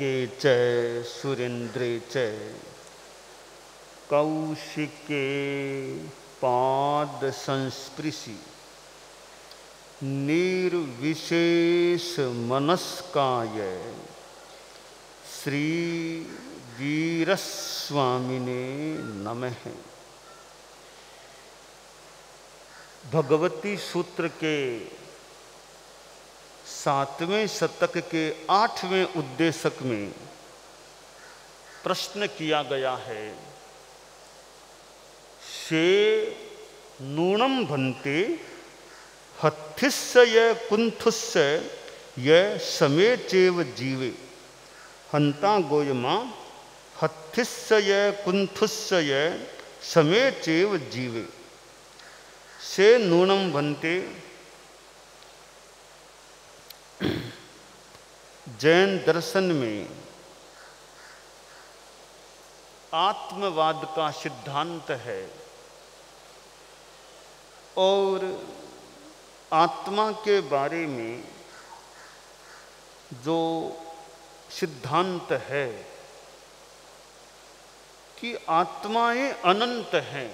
लोके च सुरेन्द्रे च कौशिके पाद संस्पृशि निर्विशेष मनस्काय श्री वीरस्वामिने नमः। भगवती सूत्र के 7वें शतक के 8वें उद्देशक में प्रश्न किया गया है। शे नूनम भन्ते हथिस्य य कुंथुस्य य समेचेव जीवे हंता गोयमा हथिस्य य कुंथुस्य य समेचेव जीवे। से नूनम भन्ते जैन दर्शन में आत्मवाद का सिद्धांत है और आत्मा के बारे में जो सिद्धांत है कि आत्माएं अनंत हैं।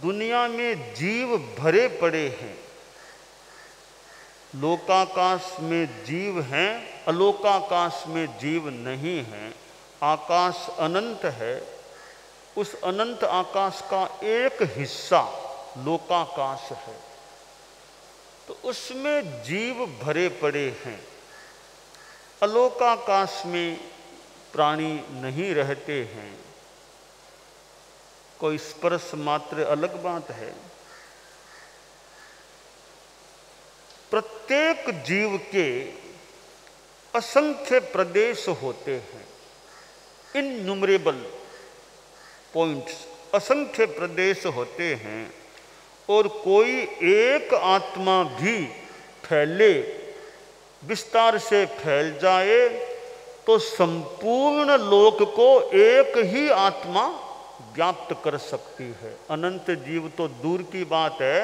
दुनिया में जीव भरे पड़े हैं। लोकाकाश में जीव हैं, अलोकाकाश में जीव नहीं हैं। आकाश अनंत है, उस अनंत आकाश का एक हिस्सा लोकाकाश है, तो उसमें जीव भरे पड़े हैं। अलोकाकाश में प्राणी नहीं रहते हैं। कोई स्पर्श मात्र अलग बात है। प्रत्येक जीव के असंख्य प्रदेश होते हैं, इनन्यूमरेबल पॉइंट्स, असंख्य प्रदेश होते हैं। और कोई एक आत्मा भी फैले, विस्तार से फैल जाए तो संपूर्ण लोक को एक ही आत्मा व्याप्त कर सकती है। अनंत जीव तो दूर की बात है,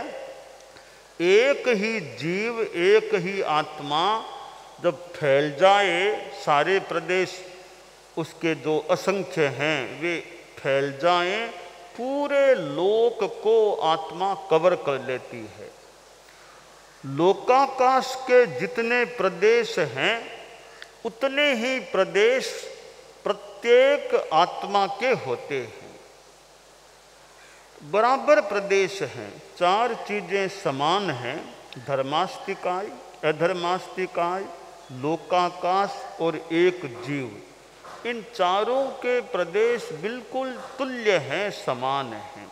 एक ही जीव, एक ही आत्मा जब फैल जाए, सारे प्रदेश उसके जो असंख्य हैं वे फैल जाएं, पूरे लोक को आत्मा कवर कर लेती है। लोकाकाश के जितने प्रदेश हैं उतने ही प्रदेश प्रत्येक आत्मा के होते हैं। बराबर प्रदेश हैं। 4 चीजें समान हैं, धर्मास्तिकाय, अधर्मास्तिकाय, लोकाकाश और एक जीव। इन चारों के प्रदेश बिल्कुल तुल्य हैं, समान हैं।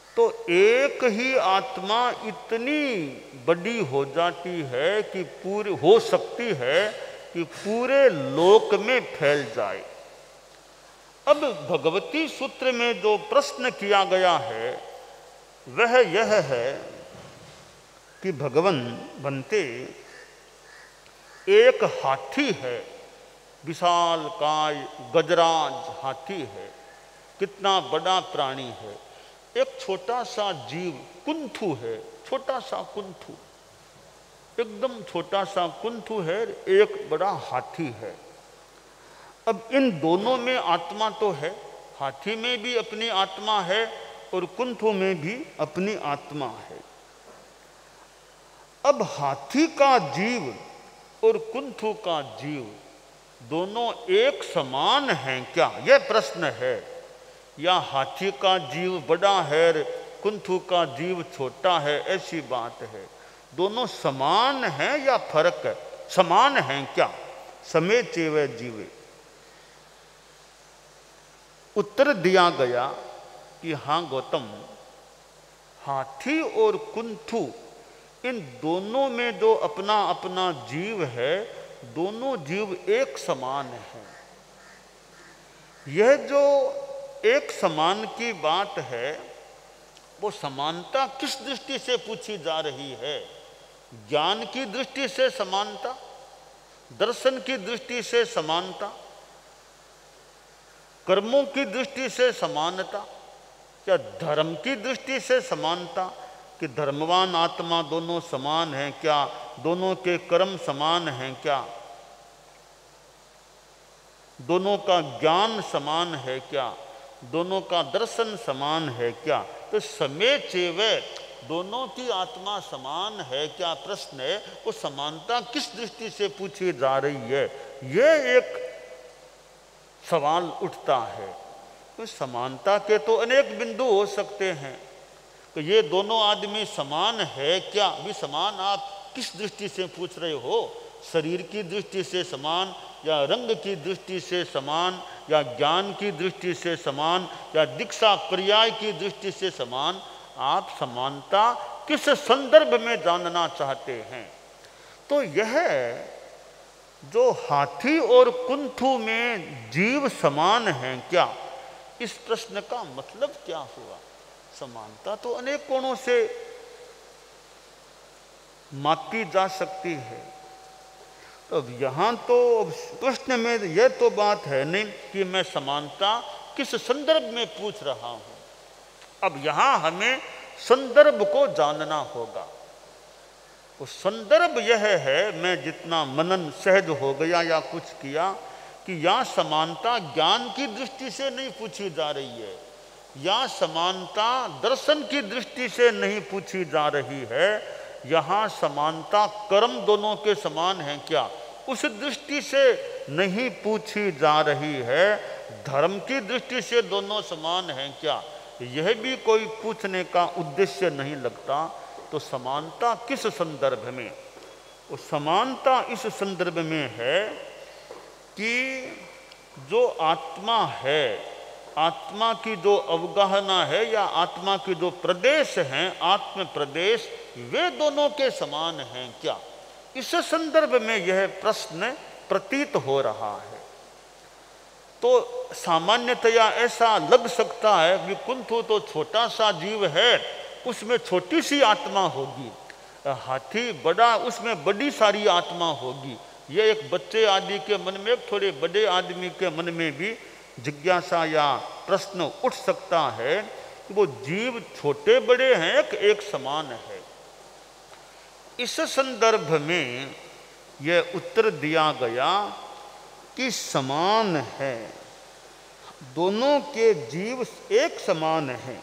तो एक ही आत्मा इतनी बड़ी हो जाती है कि पूरी हो सकती है कि पूरे लोक में फैल जाए। अब भगवती सूत्र में जो प्रश्न किया गया है वह यह है कि भगवान बनते एक हाथी है, विशालकाय गजराज हाथी है। कितना बड़ा प्राणी है। एक छोटा सा जीव कुंथु है, छोटा सा कुंथु, एकदम छोटा सा कुंथु है, एक बड़ा हाथी है। अब इन दोनों में आत्मा तो है, हाथी में भी अपनी आत्मा है और कुंथु में भी अपनी आत्मा है। अब हाथी का जीव और कुंथु का जीव दोनों एक समान हैं क्या, यह प्रश्न है। या हाथी का जीव बड़ा है, कुंथु का जीव छोटा है, ऐसी बात है। दोनों समान हैं या फर्क है? समान हैं क्या? समेचेव जीवे। उत्तर दिया गया कि हाँ गौतम, हाथी और कुंथु इन दोनों में जो अपना अपना जीव है, दोनों जीव एक समान हैं। यह जो एक समान की बात है, वो समानता किस दृष्टि से पूछी जा रही है? ज्ञान की दृष्टि से समानता, दर्शन की दृष्टि से समानता, कर्मों की दृष्टि से समानता, क्या धर्म की दृष्टि से समानता कि धर्मवान आत्मा दोनों समान हैं? क्या दोनों के कर्म समान हैं क्या? दोनों का ज्ञान समान है क्या? दोनों का दर्शन समान है क्या? तो समय चेव दोनों की आत्मा समान है क्या? प्रश्न है, वो समानता किस दृष्टि से पूछी जा रही है, ये एक सवाल उठता है। तो समानता के तो अनेक बिंदु हो सकते हैं। तो ये दोनों आदमी समान है क्या? भी समान आप किस दृष्टि से पूछ रहे हो? शरीर की दृष्टि से समान, या रंग की दृष्टि से समान, या ज्ञान की दृष्टि से समान, या दीक्षा पर्याय की दृष्टि से समान? आप समानता किस संदर्भ में जानना चाहते हैं? तो यह जो हाथी और कुंथू में जीव समान हैं क्या, इस प्रश्न का मतलब क्या हुआ? समानता तो अनेक कोणों से मापी जा सकती है। तो अब यहाँ तो प्रश्न में यह तो बात है नहीं कि मैं समानता किस संदर्भ में पूछ रहा हूँ। अब यहाँ हमें संदर्भ को जानना होगा। तो संदर्भ यह है, मैं जितना मनन सहज हो गया या कुछ किया, कि यहाँ समानता ज्ञान की दृष्टि से नहीं पूछी जा रही है, या समानता दर्शन की दृष्टि से नहीं पूछी जा रही है। यहाँ समानता कर्म दोनों के समान हैं क्या, उस दृष्टि से नहीं पूछी जा रही है। धर्म की दृष्टि से दोनों समान हैं क्या, यह भी कोई पूछने का उद्देश्य नहीं लगता। तो समानता किस संदर्भ में? वो समानता इस संदर्भ में है कि जो आत्मा है, आत्मा की जो अवगाहना है या आत्मा की जो प्रदेश हैं, आत्म प्रदेश, वे दोनों के समान हैं क्या? इस संदर्भ में यह प्रश्न प्रतीत हो रहा है। तो सामान्यतया ऐसा लग सकता है कि कुंथू तो छोटा सा जीव है, उसमें छोटी सी आत्मा होगी, हाथी बड़ा, उसमें बड़ी सारी आत्मा होगी। ये एक बच्चे आदि के मन में, थोड़े बड़े आदमी के मन में भी जिज्ञासा या प्रश्न उठ सकता है कि वो जीव छोटे बड़े हैं एक समान है। इस संदर्भ में यह उत्तर दिया गया कि समान है, दोनों के जीव एक समान हैं।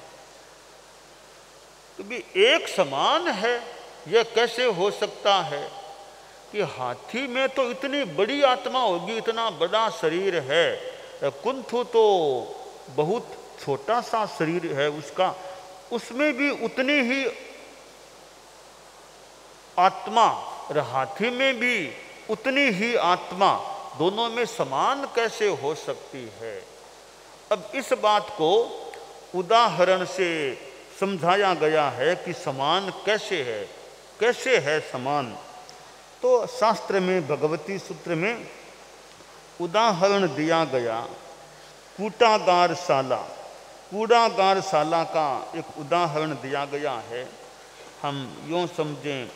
तो भी एक समान है, यह कैसे हो सकता है कि हाथी में तो इतनी बड़ी आत्मा होगी, इतना बड़ा शरीर है, कुंथू तो बहुत छोटा सा शरीर है उसका, उसमें भी उतनी ही आत्मा, और हाथी में भी उतनी ही आत्मा, दोनों में समान कैसे हो सकती है? अब इस बात को उदाहरण से समझाया गया है कि समान कैसे है, कैसे है समान। तो शास्त्र में भगवती सूत्र में उदाहरण दिया गया, कूटागारशाला, कूड़ागारशाला का एक उदाहरण दिया गया है। हम यूँ समझें,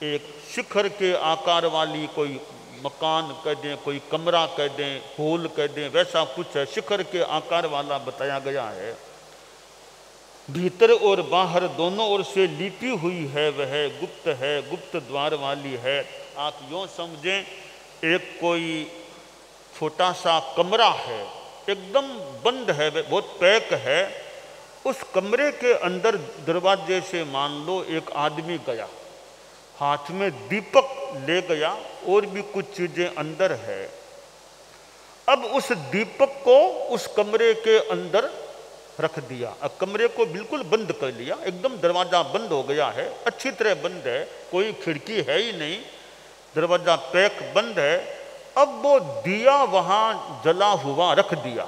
एक शिखर के आकार वाली कोई मकान कह दें, कोई कमरा कह दें, हॉल कह दें, वैसा कुछ है, शिखर के आकार वाला बताया गया है। भीतर और बाहर दोनों ओर से लिपी हुई है, वह गुप्त है, गुप्त द्वार वाली है। आप यूँ समझें, एक कोई छोटा सा कमरा है, एकदम बंद है, बहुत पैक है। उस कमरे के अंदर दरवाजे से मान लो एक आदमी गया, हाथ में दीपक ले गया, और भी कुछ चीजें अंदर है। अब उस दीपक को उस कमरे के अंदर रख दिया, अब कमरे को बिल्कुल बंद कर लिया, एकदम दरवाजा बंद हो गया है, अच्छी तरह बंद है, कोई खिड़की है ही नहीं, दरवाजा पैक बंद है। अब वो दिया वहां जला हुआ रख दिया,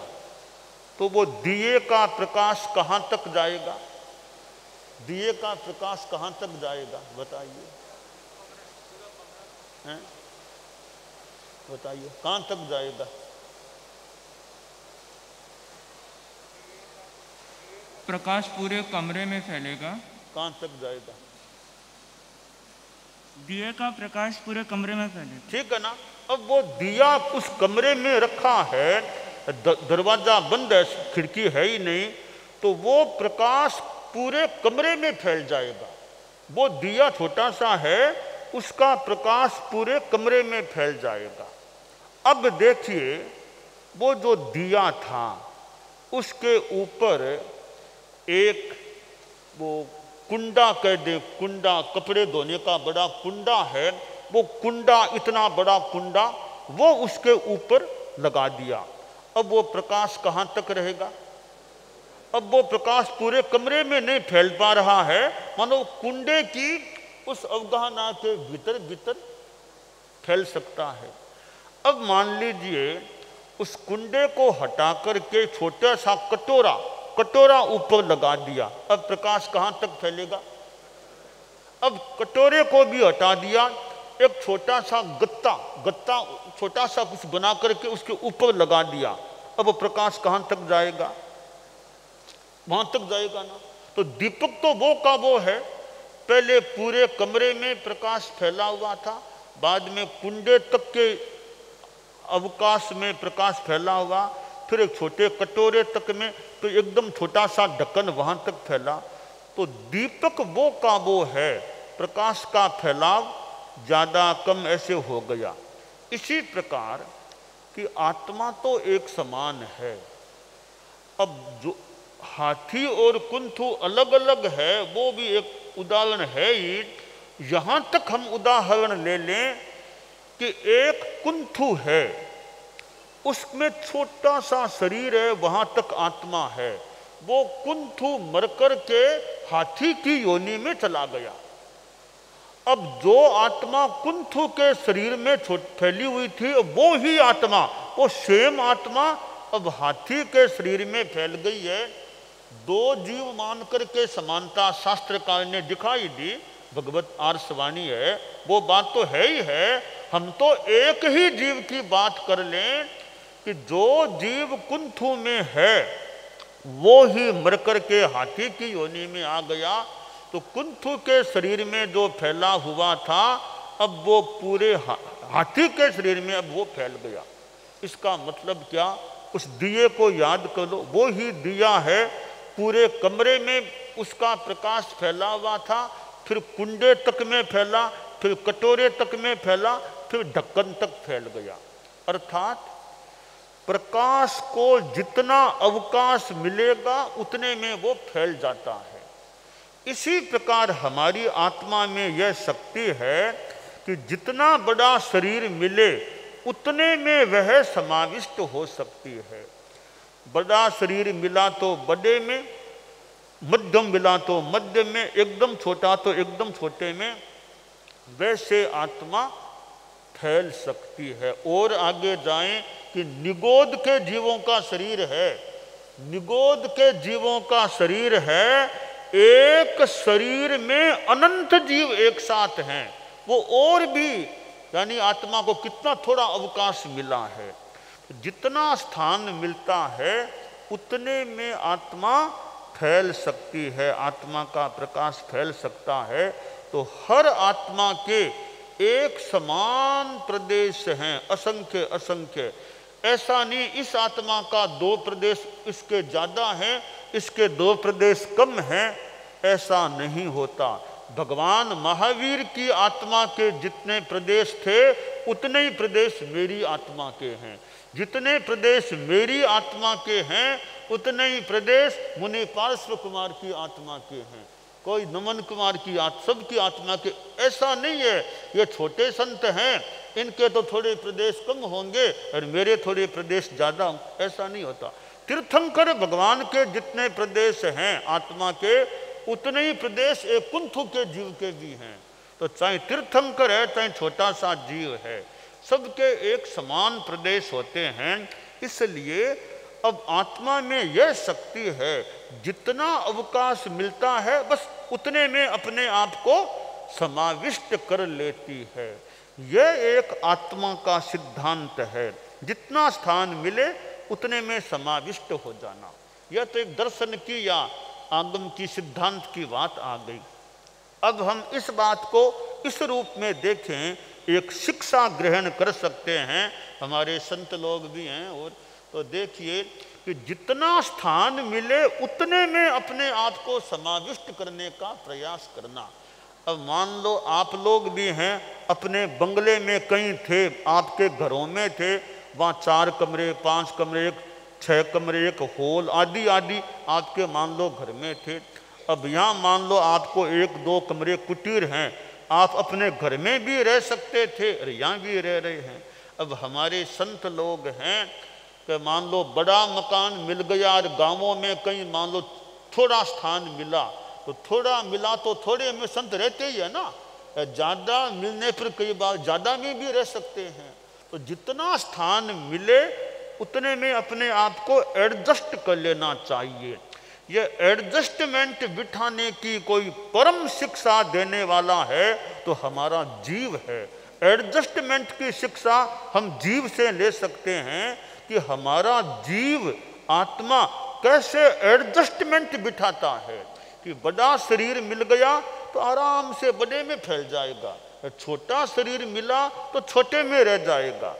तो वो दिए का प्रकाश कहाँ तक जाएगा? दिए का प्रकाश कहाँ तक जाएगा बताइए, हैं? बताइए कहाँ तक जाएगा? प्रकाश पूरे कमरे में फैलेगा। कहाँ तक जाएगा? दिए का प्रकाश पूरे कमरे में फैलेगा, ठीक है ना। अब वो दिया उस कमरे में रखा है, दरवाजा बंद है, खिड़की है ही नहीं, तो वो प्रकाश पूरे कमरे में फैल जाएगा। वो दिया छोटा सा है, उसका प्रकाश पूरे कमरे में फैल जाएगा। अब देखिए, वो जो दिया था उसके ऊपर एक वो कुंडा कह दे, कुंडा कपड़े धोने का बड़ा कुंडा है, वो कुंडा, इतना बड़ा कुंडा वो उसके ऊपर लगा दिया। अब वो प्रकाश कहाँ तक रहेगा? अब वो प्रकाश पूरे कमरे में नहीं फैल पा रहा है, मानो कुंडे की उस अवगाहना के भीतर भीतर फैल सकता है। अब मान लीजिए उस कुंडे को हटा करके छोटा सा कटोरा ऊपर लगा दिया, अब प्रकाश कहाँ तक फैलेगा? अब कटोरे को भी हटा दिया, एक छोटा सा गत्ता छोटा सा कुछ बना करके उसके ऊपर लगा दिया, अब प्रकाश कहाँ तक जाएगा? वहां तक जाएगा ना। तो दीपक तो वो का वो है, पहले पूरे कमरे में प्रकाश फैला हुआ था, बाद में कुंडे तक के अवकाश में प्रकाश फैला हुआ, फिर एक छोटे कटोरे तक में, तो एकदम छोटा सा ढक्कन वहां तक फैला। तो दीपक वो का वो है, प्रकाश का फैलाव ज़्यादा कम ऐसे हो गया। इसी प्रकार कि आत्मा तो एक समान है। अब जो हाथी और कुंथु अलग अलग है वो भी एक उदाहरण है ही। यहाँ तक हम उदाहरण ले लें कि एक कुंथु है, उसमें छोटा सा शरीर है, वहाँ तक आत्मा है। वो कुंथु मरकर के हाथी की योनि में चला गया। अब जो आत्मा कुंथु के शरीर में फैली हुई थी, वो ही आत्मा, वो सेम आत्मा अब हाथी के शरीर में फैल गई है। दो जीव मान करके समानता शास्त्रकार ने दिखाई दी, भगवत आर्षवाणी है, वो बात तो है ही है। हम तो एक ही जीव की बात कर लें कि जो जीव कुंथु में है वो ही मर करके हाथी की योनि में आ गया। तो कुंथु के शरीर में जो फैला हुआ था, अब वो पूरे हाथी के शरीर में अब वो फैल गया। इसका मतलब क्या? उस दिए को याद कर लो, वो ही दिया है, पूरे कमरे में उसका प्रकाश फैला हुआ था, फिर कुंडे तक में फैला, फिर कटोरे तक में फैला, फिर ढक्कन तक फैल गया। अर्थात प्रकाश को जितना अवकाश मिलेगा उतने में वो फैल जाता है। इसी प्रकार हमारी आत्मा में यह शक्ति है कि जितना बड़ा शरीर मिले उतने में वह समाविष्ट हो सकती है। बड़ा शरीर मिला तो बड़े में, मध्यम मिला तो मध्य में, एकदम छोटा तो एकदम छोटे में, वैसे आत्मा फैल सकती है। और आगे जाएं कि निगोद के जीवों का शरीर है, निगोद के जीवों का शरीर है, एक शरीर में अनंत जीव एक साथ हैं। वो और भी, यानी आत्मा को कितना थोड़ा अवकाश मिला है, जितना स्थान मिलता है उतने में आत्मा फैल सकती है, आत्मा का प्रकाश फैल सकता है। तो हर आत्मा के एक समान प्रदेश हैं, असंख्य असंख्य। ऐसा नहीं इस आत्मा का 2 प्रदेश इसके ज़्यादा हैं, इसके 2 प्रदेश कम हैं, ऐसा नहीं होता। भगवान महावीर की आत्मा के जितने प्रदेश थे उतने ही प्रदेश मेरी आत्मा के हैं, जितने प्रदेश मेरी आत्मा के हैं उतने ही प्रदेश मुनि पार्श्व कुमार की आत्मा के हैं। कोई नमन कुमार की सबकी आत्मा के ऐसा नहीं है। ये छोटे संत हैं, इनके तो थोड़े प्रदेश कम होंगे और मेरे थोड़े प्रदेश ज़्यादा, ऐसा नहीं होता। तीर्थंकर भगवान के जितने प्रदेश हैं आत्मा के, उतने ही प्रदेश एक कुंथु के जीव के भी हैं। तो चाहे तीर्थंकर है चाहे छोटा सा जीव है, सबके एक समान प्रदेश होते हैं। इसलिए अब आत्मा में यह शक्ति है, जितना अवकाश मिलता है बस उतने में अपने आप को समाविष्ट कर लेती है। यह एक आत्मा का सिद्धांत है, जितना स्थान मिले उतने में समाविष्ट हो जाना। यह तो एक दर्शन की या आगम की सिद्धांत की बात आ गई। अब हम इस बात को इस रूप में देखें, एक शिक्षा ग्रहण कर सकते हैं, हमारे संत लोग भी हैं। और तो देखिए कि जितना स्थान मिले उतने में अपने आप को समाविष्ट करने का प्रयास करना। अब मान लो आप लोग भी हैं, अपने बंगले में कहीं थे, आपके घरों में थे, वहाँ 4 कमरे 5 कमरे 6 कमरे एक हॉल आदि आदि आपके मान लो घर में थे। अब यहाँ मान लो आपको 1-2 कमरे कुटीर हैं, आप अपने घर में भी रह सकते थे और यहाँ भी रह रहे हैं। अब हमारे संत लोग हैं कि मान लो बड़ा मकान मिल गया और गांवों में कहीं मान लो थोड़ा स्थान मिला, तो थोड़ा मिला तो थोड़े में संत रहते ही है ना, ज़्यादा मिलने पर कई बार ज़्यादा में भी रह सकते हैं। तो जितना स्थान मिले उतने में अपने आप को एडजस्ट कर लेना चाहिए। ये एडजस्टमेंट बिठाने की कोई परम शिक्षा देने वाला है तो हमारा जीव है। एडजस्टमेंट की शिक्षा हम जीव से ले सकते हैं कि हमारा जीव आत्मा कैसे एडजस्टमेंट बिठाता है कि बड़ा शरीर मिल गया तो आराम से बड़े में फैल जाएगा, छोटा शरीर मिला तो छोटे में रह जाएगा।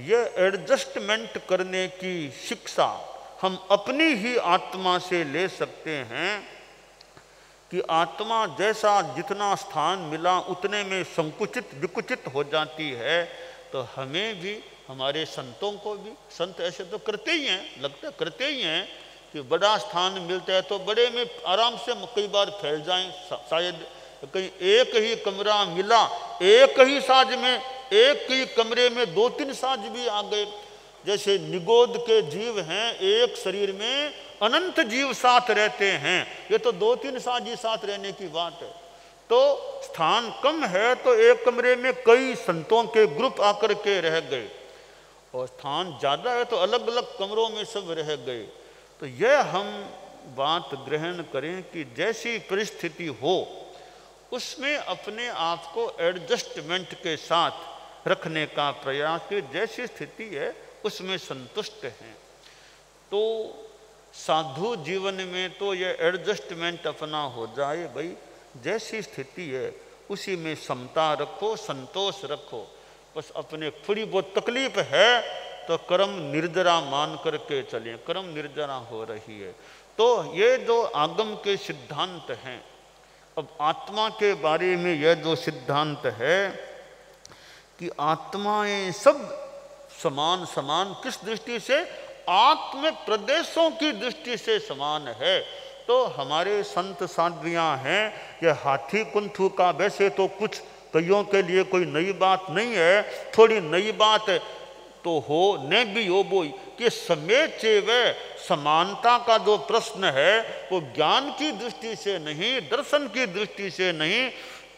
यह एडजस्टमेंट करने की शिक्षा हम अपनी ही आत्मा से ले सकते हैं कि आत्मा जैसा जितना स्थान मिला उतने में संकुचित विकुचित हो जाती है। तो हमें भी, हमारे संतों को भी, संत ऐसे तो करते ही हैं, लगता करते ही हैं कि बड़ा स्थान मिलता है तो बड़े में आराम से कई बार फैल जाएं। शायद कहीं एक ही कमरा मिला, एक ही साज में, एक ही कमरे में 2-3 साज भी आ गए। जैसे निगोद के जीव हैं, एक शरीर में अनंत जीव साथ रहते हैं, ये तो 2-3 साज ही साथ रहने की बात है। तो स्थान कम है तो एक कमरे में कई संतों के ग्रुप आकर के रह गए, और स्थान ज़्यादा है तो अलग अलग कमरों में सब रह गए। तो यह हम बात ग्रहण करें कि जैसी परिस्थिति हो उसमें अपने आप को एडजस्टमेंट के साथ रखने का प्रयास, कि जैसी स्थिति है उसमें संतुष्ट हैं। तो साधु जीवन में तो ये एडजस्टमेंट अपना हो जाए, भाई जैसी स्थिति है उसी में समता रखो, संतोष रखो। बस अपने थोड़ी बहुत तकलीफ है तो कर्म निर्जरा मान करके चलें, कर्म निर्जरा हो रही है। तो ये जो आगम के सिद्धांत हैं, अब आत्मा के बारे में यह जो सिद्धांत है कि आत्माएं सब समान समान, किस दृष्टि से? आत्म प्रदेशों की दृष्टि से समान है। तो हमारे संत साध्वियाँ हैं कि हाथी कुंथू का वैसे तो कुछ कईयों के लिए कोई नई बात नहीं है, थोड़ी नई बात तो हो न भी हो बोई कि समेचे व समानता का जो प्रश्न है वो ज्ञान की दृष्टि से नहीं, दर्शन की दृष्टि से नहीं,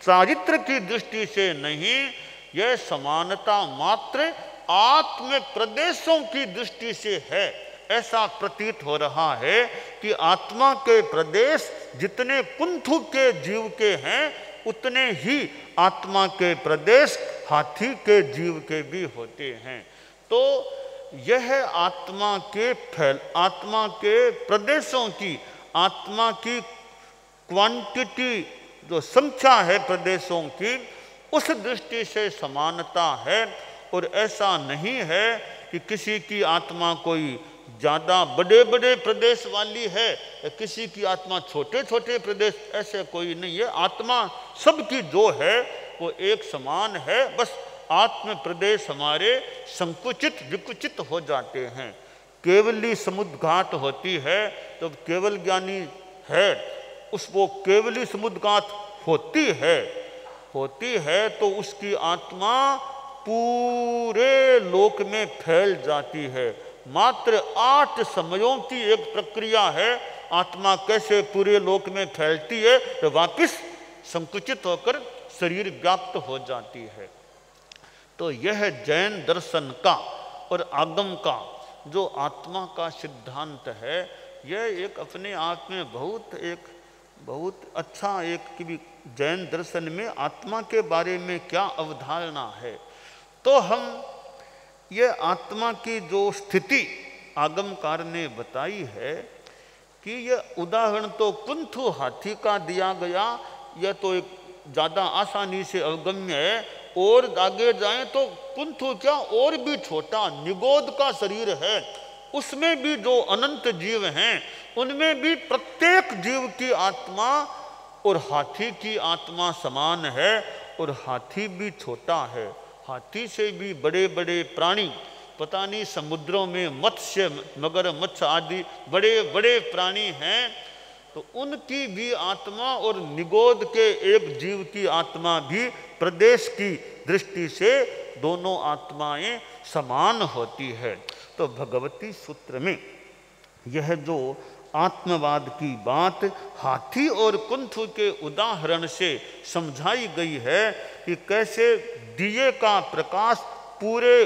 चारित्र की दृष्टि से नहीं, यह समानता मात्र आत्म प्रदेशों की दृष्टि से है। ऐसा प्रतीत हो रहा है कि आत्मा के प्रदेश जितने कुंथु के जीव के हैं उतने ही आत्मा के प्रदेश हाथी के जीव के भी होते हैं। तो यह आत्मा के प्रदेशों की, आत्मा की क्वांटिटी जो संख्या है प्रदेशों की, उस दृष्टि से समानता है। और ऐसा नहीं है कि किसी की आत्मा कोई ज़्यादा बड़े बड़े प्रदेश वाली है, किसी की आत्मा छोटे छोटे प्रदेश, ऐसे कोई नहीं है। आत्मा सबकी जो है वो एक समान है, बस आत्म प्रदेश हमारे संकुचित विकुचित हो जाते हैं। केवली समुद्र घाट होती है तो केवल ज्ञानी है, उसको केवली समुद्र घाट होती है तो उसकी आत्मा पूरे लोक में फैल जाती है। मात्र 8 समयों की एक प्रक्रिया है, आत्मा कैसे पूरे लोक में फैलती है तो वापस संकुचित होकर शरीर व्याप्त हो जाती है। तो यह जैन दर्शन का और आगम का जो आत्मा का सिद्धांत है, यह एक अपने आप में बहुत अच्छा एक कि जैन दर्शन में आत्मा के बारे में क्या अवधारणा है। तो हम ये आत्मा की जो स्थिति आगमकार ने बताई है कि यह उदाहरण तो कुंथु हाथी का दिया गया, यह तो एक ज़्यादा आसानी से अवगम्य है। और आगे जाएं तो कुंथु क्या और भी छोटा निगोद का शरीर है, उसमें भी जो अनंत जीव हैं उनमें भी प्रत्येक जीव की आत्मा और हाथी की आत्मा समान है और हाथी भी छोटा है। हाथी से भी बड़े बड़े प्राणी, पता नहीं समुद्रों में मत्स्य, मगरमच्छ आदि बड़े बड़े प्राणी हैं, तो उनकी भी आत्मा और निगोद के एक जीव की आत्मा भी प्रदेश की दृष्टि से दोनों आत्माएं समान होती है। तो भगवती सूत्र में यह जो आत्मवाद की बात हाथी और कुंथ के उदाहरण से समझाई गई है कि कैसे दिए का प्रकाश पूरे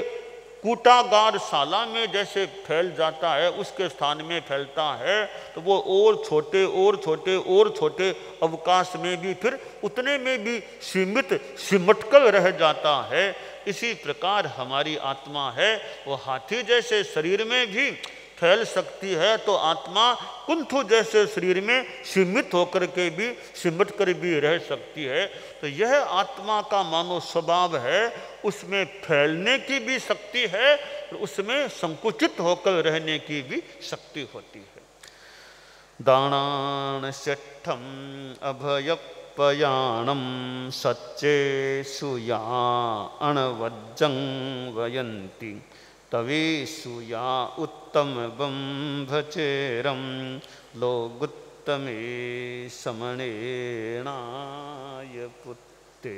कूटागार शाला में जैसे फैल जाता है, उसके स्थान में फैलता है, तो वो और छोटे और छोटे और छोटे अवकाश में भी फिर उतने में भी सीमित सिमटकर रह जाता है। इसी प्रकार हमारी आत्मा है, वो हाथी जैसे शरीर में भी फैल सकती है, तो आत्मा कुंथु जैसे शरीर में सीमित होकर के भी सिमट कर भी रह सकती है। तो यह आत्मा का मानो स्वभाव है, उसमें फैलने की भी शक्ति है और उसमें संकुचित होकर रहने की भी शक्ति होती है। दानान शठम अभयपयाणम सच्चे सुया अणवज्जं वयंती तवेषु या उत्तम बंभचेरम लोगुत्तमे समणेनाय पुत्ते।